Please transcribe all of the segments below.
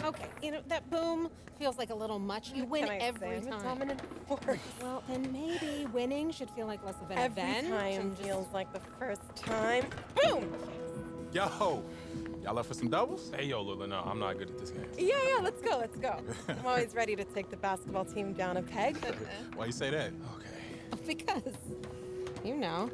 Okay, you know, that boom feels like a little much. You win every time. Dominant force. Well, then maybe winning should feel like less of an event. Every time feels like the first time. Boom! Yo, y'all up for some doubles? Hey, yo, Lula, no, I'm not good at this game. Yeah, let's go. I'm always ready to take the basketball team down a peg. Why you say that? Okay. Because, you know.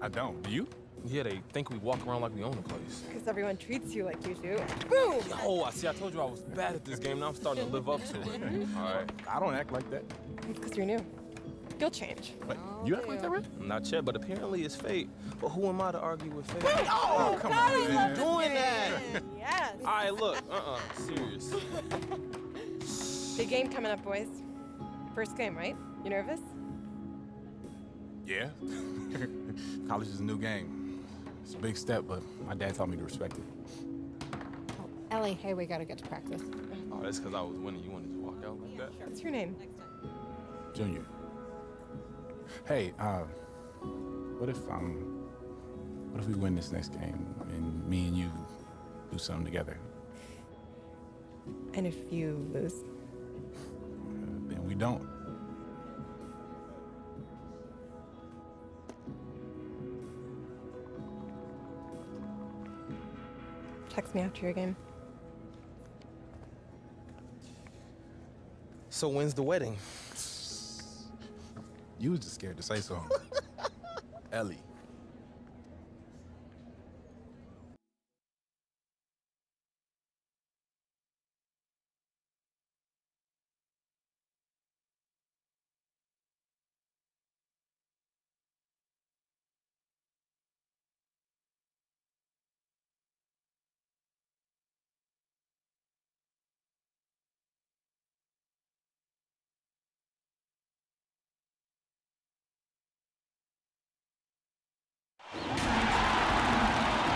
I don't. Do you? Yeah, they think we walk around like we own the place. Because everyone treats you like you do. Boom! Yo, I told you I was bad at this game. Now I'm starting to live up to it. All right. I don't act like that. It's because you're new. You'll change. Wait, you act like that, right? Not yet, but apparently it's fate. But who am I to argue with fate? Oh, come God, on, I man. love Doing that. Yes. All right, look. Serious. Big game coming up, boys. First game, right? You nervous? Yeah. College is a new game. It's a big step, but my dad taught me to respect it. Oh, Ellie, hey, we gotta get to practice. Oh, that's because I was winning. You wanted to walk out like that? What's your name? Junior. Hey, what if we win this next game and me and you do something together? And if you lose? Then we don't. Text me after your game. So when's the wedding? You was just scared to say so. Ellie.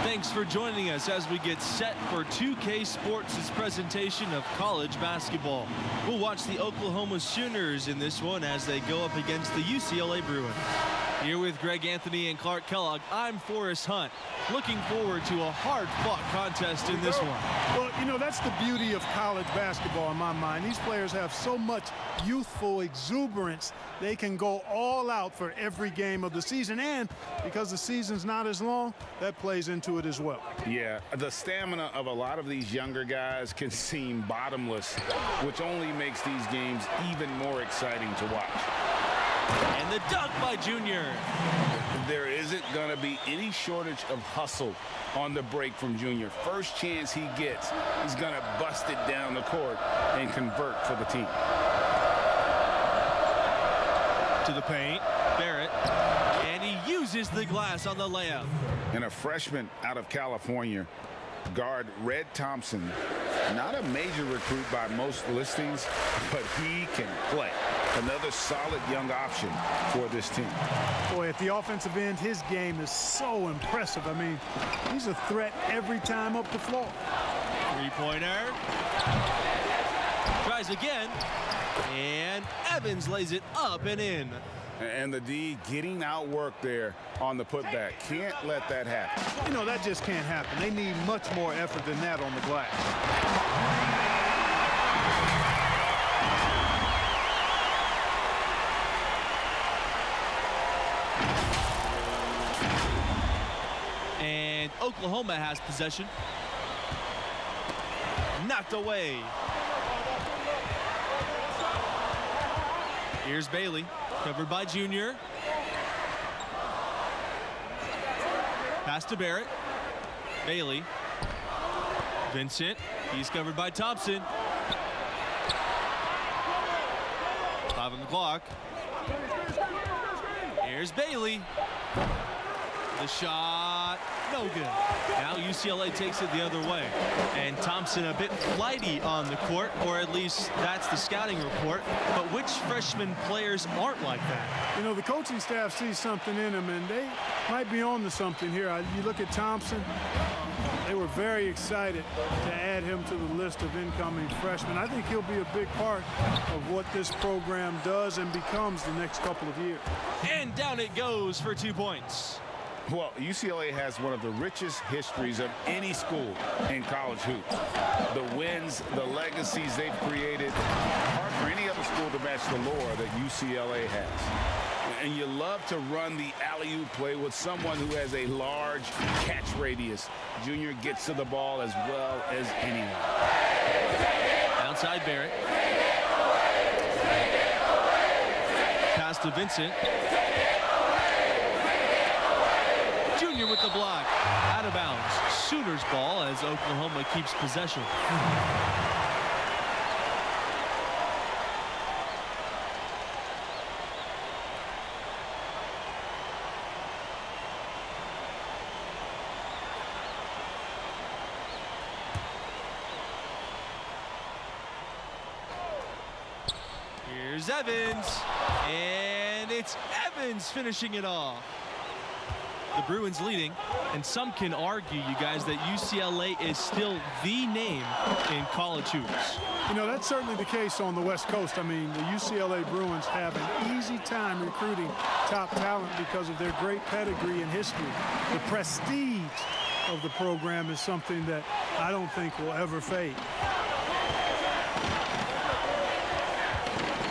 Thanks for joining us as we get set for 2K Sports' presentation of college basketball. We'll watch the Oklahoma Sooners in this one as they go up against the UCLA Bruins. Here with Greg Anthony and Clark Kellogg, I'm Forrest Hunt. Looking forward to a hard-fought contest in this one. Well, you know, that's the beauty of college basketball in my mind. These players have so much youthful exuberance. They can go all out for every game of the season. And because the season's not as long, that plays into it as well. Yeah, the stamina of a lot of these younger guys can seem bottomless, which only makes these games even more exciting to watch. And the dunk by Junior. There isn't going to be any shortage of hustle on the break from Junior. First chance he gets, he's going to bust it down the court and convert for the team. To the paint, Barrett, and he uses the glass on the layup. And a freshman out of California, guard Red Thompson. Not a major recruit by most listings, but he can play. Another solid young option for this team. Boy, at the offensive end, his game is so impressive. I mean, he's a threat every time up the floor. Three-pointer. Tries again. And Evans lays it up and in. And the D getting outworked there on the putback. Can't let that happen. You know, that just can't happen. They need much more effort than that on the glass. And Oklahoma has possession. Knocked away. Here's Bailey, covered by Junior. Pass to Barrett. Bailey. Vincent, he's covered by Thompson. 5 on the clock. Here's Bailey. The shot, no good. Now UCLA takes it the other way. And Thompson a bit flighty on the court, or at least that's the scouting report. But which freshman players aren't like that? You know, the coaching staff sees something in him, and they might be on to something here. You look at Thompson, they were very excited to add him to the list of incoming freshmen. I think he'll be a big part of what this program does and becomes the next couple of years. And down it goes for 2 points. Well, UCLA has one of the richest histories of any school in college hoops. The wins, the legacies they've created, hard for any other school to match the lore that UCLA has. And you love to run the alley-oop play with someone who has a large catch radius. Junior gets to the ball as well as anyone. Outside Barrett. Pass to Vincent. Junior with the block. Out of bounds. Sooners ball as Oklahoma keeps possession. Here's Evans, and it's Evans finishing it off. The Bruins leading, and some can argue, you guys, that UCLA is still the name in college hoops. You know, that's certainly the case on the West Coast. I mean, the UCLA Bruins have an easy time recruiting top talent because of their great pedigree and history. The prestige of the program is something that I don't think will ever fade.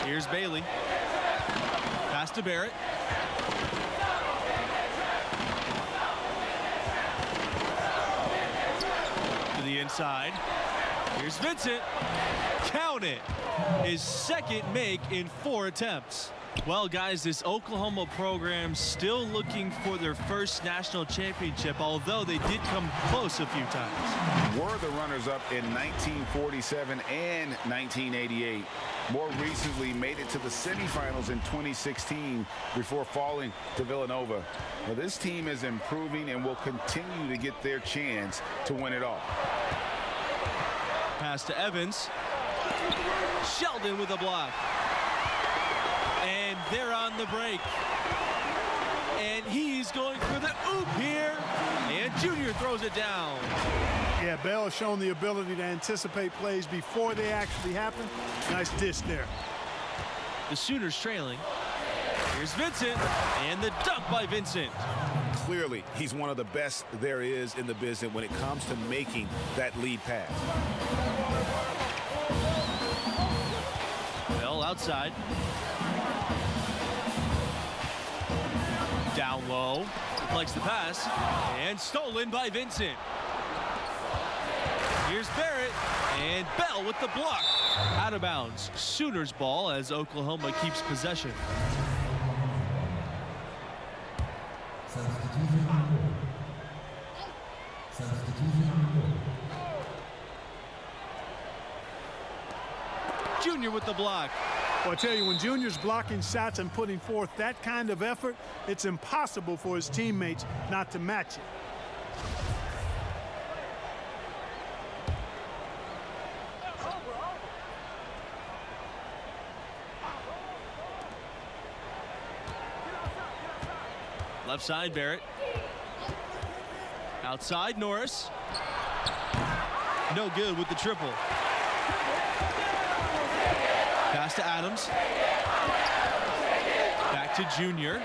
Here's Bailey. Pass to Barrett. To the inside. Here's Vincent. Count it. His second make in 4 attempts. Well, guys, this Oklahoma program still looking for their first national championship, although they did come close a few times. Were the runners-up in 1947 and 1988. More recently made it to the semifinals in 2016 before falling to Villanova. Now, this team is improving and will continue to get their chance to win it all. Pass to Evans. Sheldon with a block. And they're on the break. And he's going for the oop here. And Junior throws it down. Yeah, Bell has shown the ability to anticipate plays before they actually happen. Nice dish there. The Sooners trailing. Here's Vincent. And the dunk by Vincent. Clearly, he's one of the best there is in the business when it comes to making that lead pass. Bell outside. Down low. Deflects the pass. And stolen by Vincent. Here's Barrett. And Bell with the block. Out of bounds. Sooners ball as Oklahoma keeps possession. Junior with the block. Well, I tell you, when Junior's blocking shots and putting forth that kind of effort, it's impossible for his teammates not to match it. Left side, Barrett. Outside, Norris. No good with the triple. Pass to Adams. Back to Junior.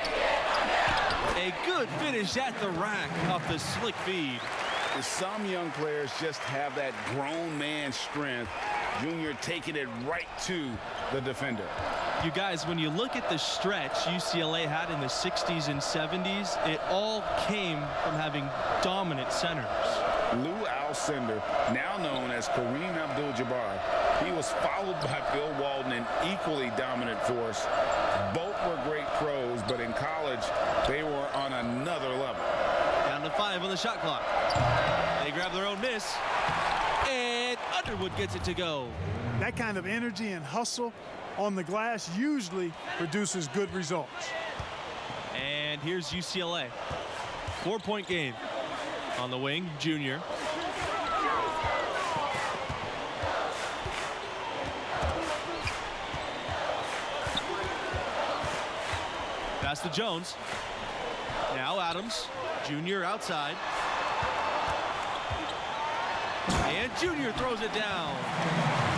A good finish at the rack off the slick feed. Some young players just have that grown man strength. Junior taking it right to the defender. You guys, when you look at the stretch UCLA had in the 60s and 70s, it all came from having dominant centers. Lou Alcindor, now known as Kareem Abdul-Jabbar, he was followed by Bill Walton, an equally dominant force. Both were great pros, but in college, they were on another level. Down to 5 on the shot clock. They grab their own miss, and Underwood gets it to go. That kind of energy and hustle on the glass usually produces good results. And here's UCLA. 4-point game. On the wing, Junior. Pass to Jones. Now Adams. Junior outside. And Junior throws it down.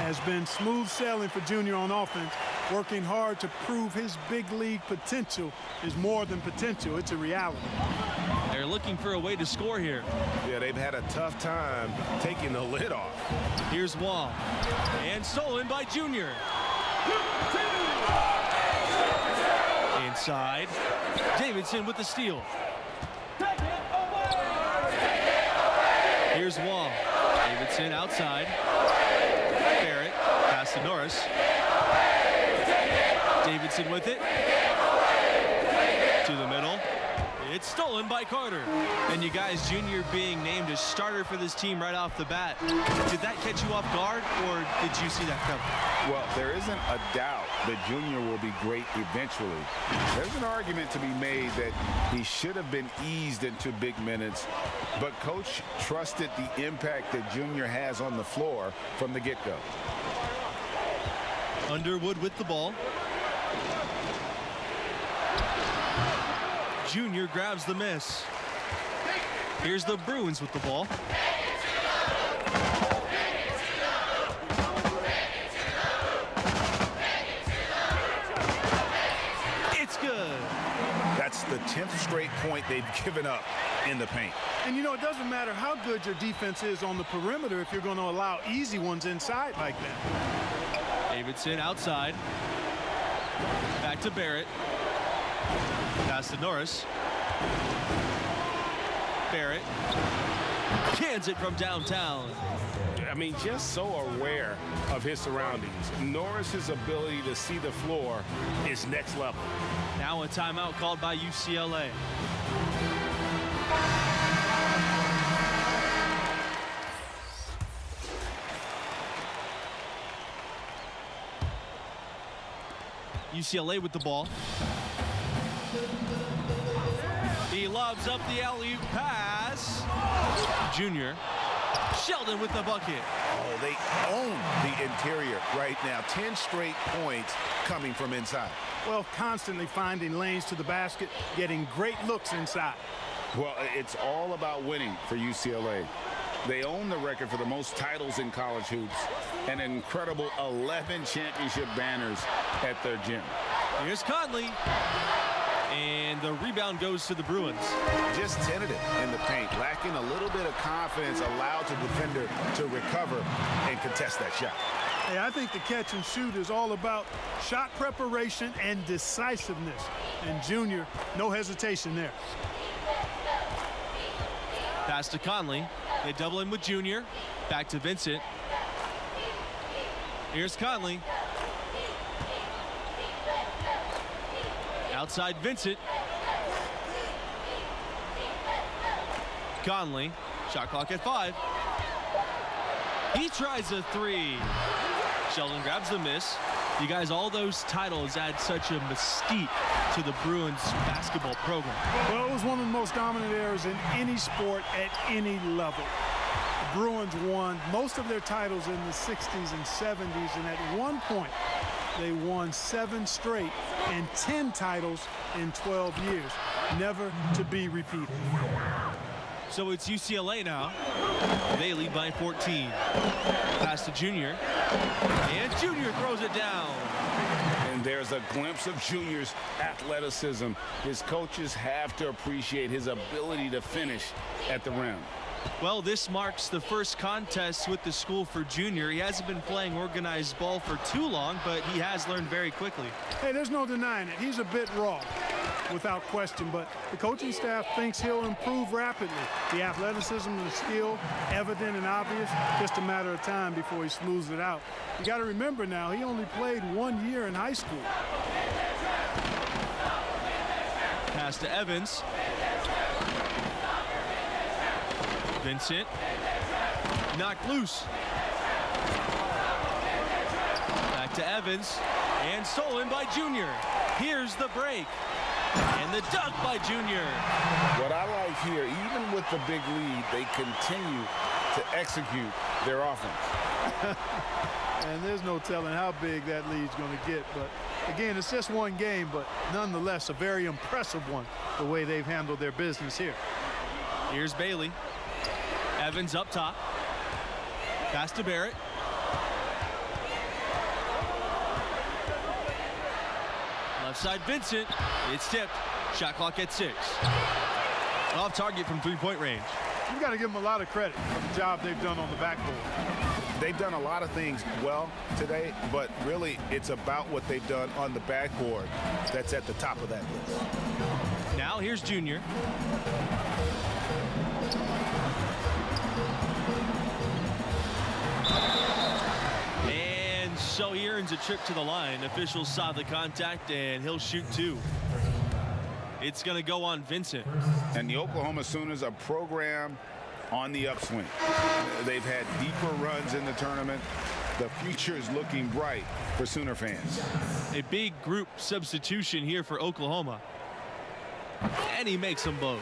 Has been smooth sailing for Junior on offense, working hard to prove his big league potential is more than potential. It's a reality. There's They're looking for a way to score here. Yeah, they've had a tough time taking the lid off. Here's Wall. And stolen by Junior. Inside. Davidson with the steal. Here's Wall. Davidson outside. Barrett. Pass to Norris. Davidson with it. To the middle. It's stolen by Carter. And you guys, Junior being named as starter for this team right off the bat. Did that catch you off guard, or did you see that coming? Well, there isn't a doubt that Junior will be great eventually. There's an argument to be made that he should have been eased into big minutes, but Coach trusted the impact that Junior has on the floor from the get-go. Underwood with the ball. Junior grabs the miss. Here's the Bruins with the ball. It's good. That's the 10th straight point they've given up in the paint. And, you know, it doesn't matter how good your defense is on the perimeter if you're going to allow easy ones inside like that. Davidson outside. Back to Barrett. Pass to Norris. Barrett cans it from downtown. I mean, just so aware of his surroundings. Norris's ability to see the floor is next level. Now a timeout called by UCLA. UCLA with the ball. He lobs up the alley-oop pass. Junior. Sheldon with the bucket. Oh, they own the interior right now. 10 straight points coming from inside. Well, constantly finding lanes to the basket, getting great looks inside. Well, it's all about winning for UCLA. They own the record for the most titles in college hoops. An incredible 11 championship banners at their gym. Here's Conley. And the rebound goes to the Bruins. Just tentative in the paint, lacking a little bit of confidence, allowed the defender to recover and contest that shot. Hey, I think the catch and shoot is all about shot preparation and decisiveness. And Junior, no hesitation there. Pass to Conley. They double him with Junior. Back to Vincent. Here's Conley. Outside Vincent. Conley. Shot clock at 5. He tries a 3. Sheldon grabs the miss. You guys, all those titles add such a mystique to the Bruins basketball program. Well, it was one of the most dominant eras in any sport at any level. The Bruins won most of their titles in the 60s and 70s, and at one point, they won 7 straight and 10 titles in 12 years, never to be repeated. So it's UCLA now. They lead by 14. Pass to Junior. And Junior throws it down. And there's a glimpse of Junior's athleticism. His coaches have to appreciate his ability to finish at the rim. Well, this marks the first contest with the school for Junior. He hasn't been playing organized ball for too long, but he has learned very quickly. Hey, there's no denying it. He's a bit raw, without question, but the coaching staff thinks he'll improve rapidly. The athleticism and the skill, evident and obvious, just a matter of time before he smooths it out. You got to remember now, he only played 1 year in high school. Pass to Evans. Vincent. Knocked loose. Back to Evans. And stolen by Junior. Here's the break. And the dunk by Junior. What I like here, even with the big lead, they continue to execute their offense. And there's no telling how big that lead's going to get. But again, it's just one game, but nonetheless, a very impressive one, the way they've handled their business here. Here's Bailey. Evans up top. Pass to Barrett. Left side Vincent. It's tipped. Shot clock at 6. Off target from three-point range. You've got to give them a lot of credit for the job they've done on the backboard. They've done a lot of things well today, but really it's about what they've done on the backboard that's at the top of that list. Now here's Junior. And so he earns a trip to the line. Officials saw the contact, and he'll shoot 2. It's going to go on Vincent. And the Oklahoma Sooners are programmed on the upswing. They've had deeper runs in the tournament. The future is looking bright for Sooner fans. A big group substitution here for Oklahoma. And he makes them both.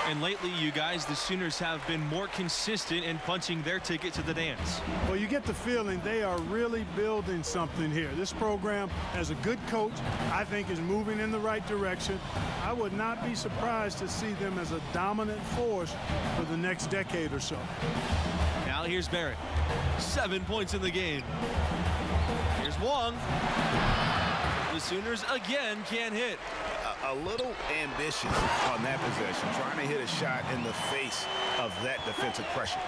And lately, you guys, the Sooners have been more consistent in punching their ticket to the dance. Well, you get the feeling they are really building something here. This program has a good coach, I think is moving in the right direction. I would not be surprised to see them as a dominant force for the next decade or so. Now here's Barrett. 7 points in the game. Here's Wong. The Sooners again can't hit. A little ambitious on that possession, trying to hit a shot in the face of that defensive pressure.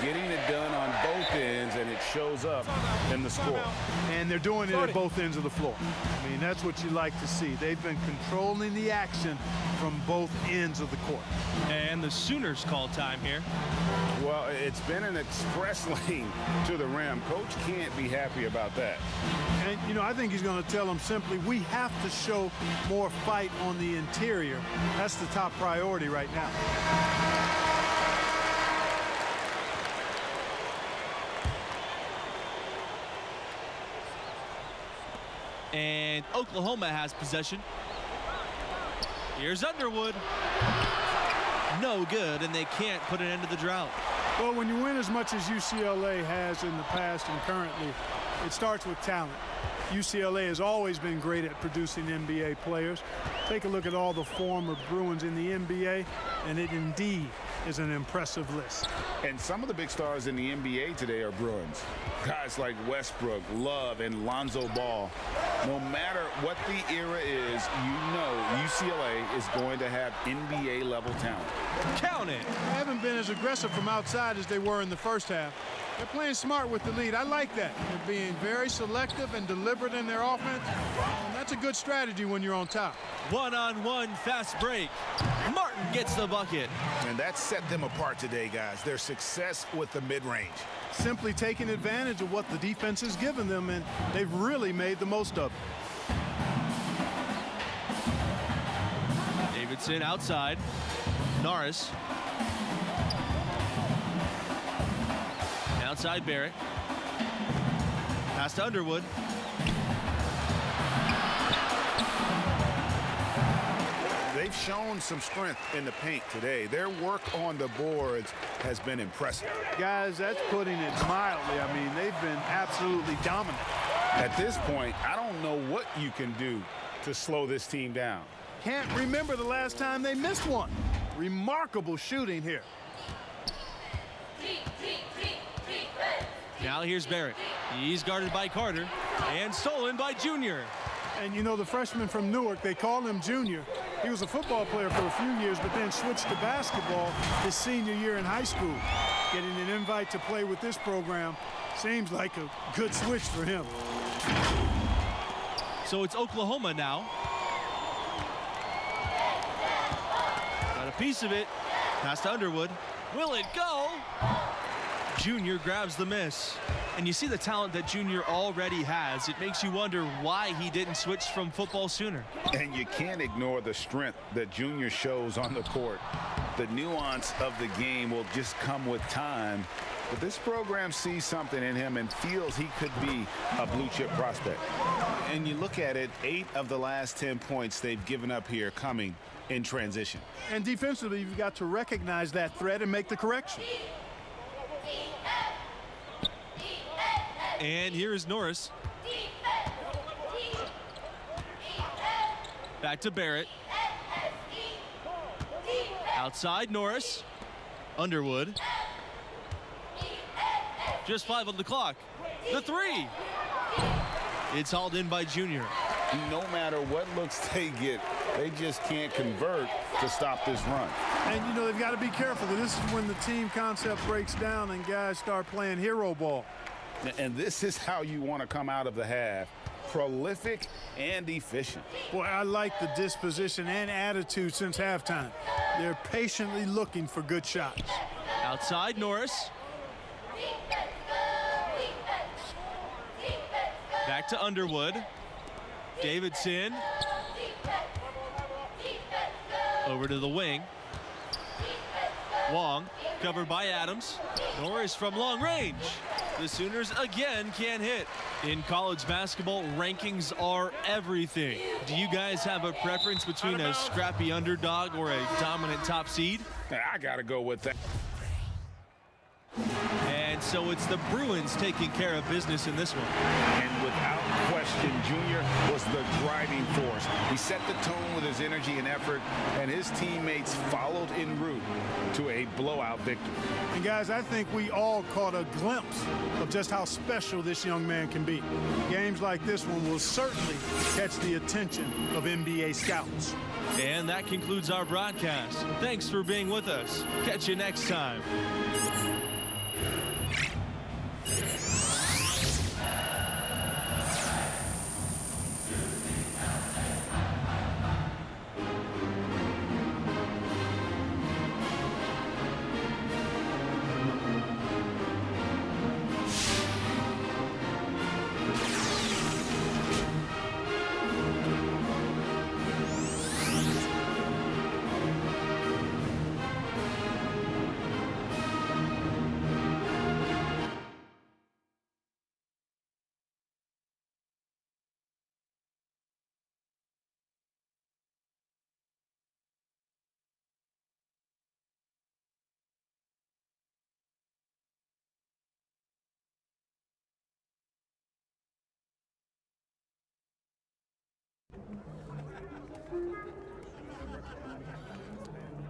Getting it done on both ends, and it shows up in the score. And they're doing it at both ends of the floor. I mean, that's what you like to see. They've been controlling the action from both ends of the court. And the Sooners call time here. Well, it's been an express lane to the rim. Coach can't be happy about that. And, you know, I think he's going to tell them simply, we have to show more fight on the interior. That's the top priority right now. And Oklahoma has possession. Here's Underwood. No good, and they can't put an end to the drought. Well, when you win as much as UCLA has in the past and currently, it starts with talent. UCLA has always been great at producing NBA players. Take a look at all the former Bruins in the NBA, and it indeed is an impressive list. And some of the big stars in the NBA today are Bruins. Guys like Westbrook, Love, and Lonzo Ball. No matter what the era is, you know UCLA is going to have NBA-level talent. Count it. They haven't been as aggressive from outside as they were in the first half. They're playing smart with the lead. I like that. They're being very selective and deliberate in their offense. And that's a good strategy when you're on top. One-on-one fast break. Martin gets the bucket. And that set them apart today, guys. Their success with the mid-range. Simply taking advantage of what the defense has given them, and they've really made the most of it. Davidson outside. Norris. Outside Barrett. Pass to Underwood. They've shown some strength in the paint today. Their work on the boards has been impressive. Guys, that's putting it mildly. I mean, they've been absolutely dominant. At this point, I don't know what you can do to slow this team down. Can't remember the last time they missed one. Remarkable shooting here. Now here's Barrett. He's guarded by Carter and stolen by Junior. And you know, the freshman from Newark, they call him Junior. He was a football player for a few years, but then switched to basketball his senior year in high school. Getting an invite to play with this program seems like a good switch for him. So it's Oklahoma now. Got a piece of it. Pass to Underwood. Will it go? Junior grabs the miss. And you see the talent that Junior already has. It makes you wonder why he didn't switch from football sooner. And you can't ignore the strength that Junior shows on the court. The nuance of the game will just come with time. But this program sees something in him and feels he could be a blue-chip prospect. And you look at it, 8 of the last 10 points they've given up here coming in transition. And defensively, you've got to recognize that threat and make the correction. And here is Norris. Back to Barrett. Outside Norris. Underwood. Just 5 on the clock. The 3. It's hauled in by Junior. No matter what looks they get, They just can't convert to stop this run. And, you know, they've got to be careful. This is when the team concept breaks down and guys start playing hero ball. And this is how you want to come out of the half. Prolific and efficient. Boy, I like the disposition and attitude since halftime. They're patiently looking for good shots. Outside, Norris. Back to Underwood. Davidson. Over to the wing. Wong, covered by Adams. Norris from long range. The Sooners again can't hit. In college basketball, rankings are everything. Do you guys have a preference between a scrappy underdog or a dominant top seed? I got to go with that. And so it's the Bruins taking care of business in this one. And without question, Junior was the driving force. He set the tone with his energy and effort, and his teammates followed en route to a blowout victory. And guys, I think we all caught a glimpse of just how special this young man can be. Games like this one will certainly catch the attention of NBA scouts. And that concludes our broadcast. Thanks for being with us. Catch you next time.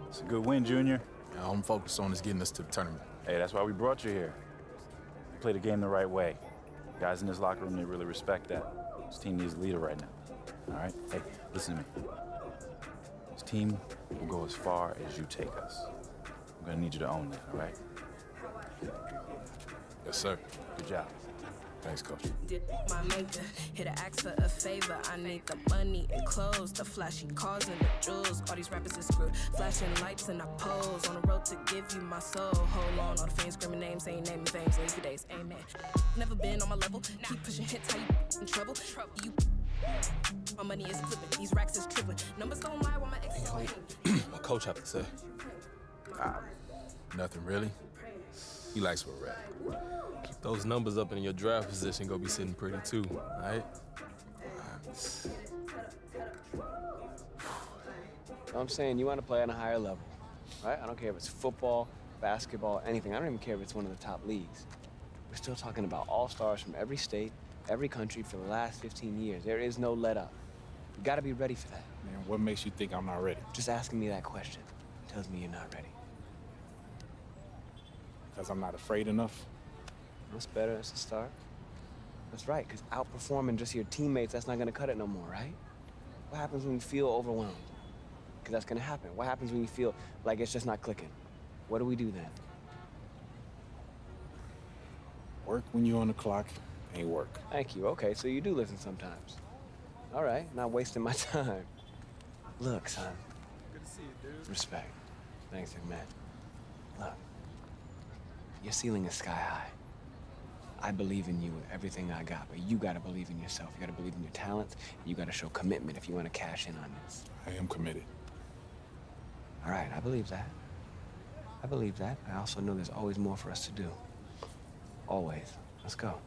It's a good win, Junior. I'm focused on is getting us to the tournament. Hey, that's why we brought you here. You play the game the right way. Guys in this locker room, they really respect that. This team needs a leader right now. All right? Hey, listen to me. This team will go as far as you take us. I'm gonna need you to own that, all right? Yes, sir. Good job. Thanks, Coach. Did my maker hit an ask for a favor? I need the money and clothes, the flashy cars and the jewels. All these rappers are screwed. Flashing lights and I pose on the road to give you my soul. Hold on, all the fans screaming names, ain't naming things. Leave your days, amen. Never been on my level. Keep pushing hits, how you in trouble? You. My money is flipping. These racks is tripling. Numbers don't lie while my ex is waiting. What Coach have to say? Nothing really. He likes where we're at. Keep those numbers up and your draft position gonna be sitting pretty too, all right? I'm saying you want to play on a higher level, right? I don't care if it's football, basketball, anything. I don't even care if it's one of the top leagues. We're still talking about all-stars from every state, every country for the last 15 years. There is no let up. You got to be ready for that. Man, what makes you think I'm not ready? Just asking me that question tells me you're not ready. Because I'm not afraid enough? That's better as a start. That's right, because outperforming just your teammates, that's not going to cut it no more, right? What happens when you feel overwhelmed? Because that's going to happen. What happens when you feel like it's just not clicking? What do we do then? Work when you're on the clock ain't work. Thank you. Okay, so you do listen sometimes. All right, not wasting my time. Look, son. Good to see you, dude. Respect. Thanks, man. Look, your ceiling is sky high. I believe in you with everything I got, but you gotta believe in yourself. You gotta believe in your talents. You gotta show commitment if you want to cash in on this. I am committed. All right, I believe that. I believe that. I also know there's always more for us to do. Always. Let's go.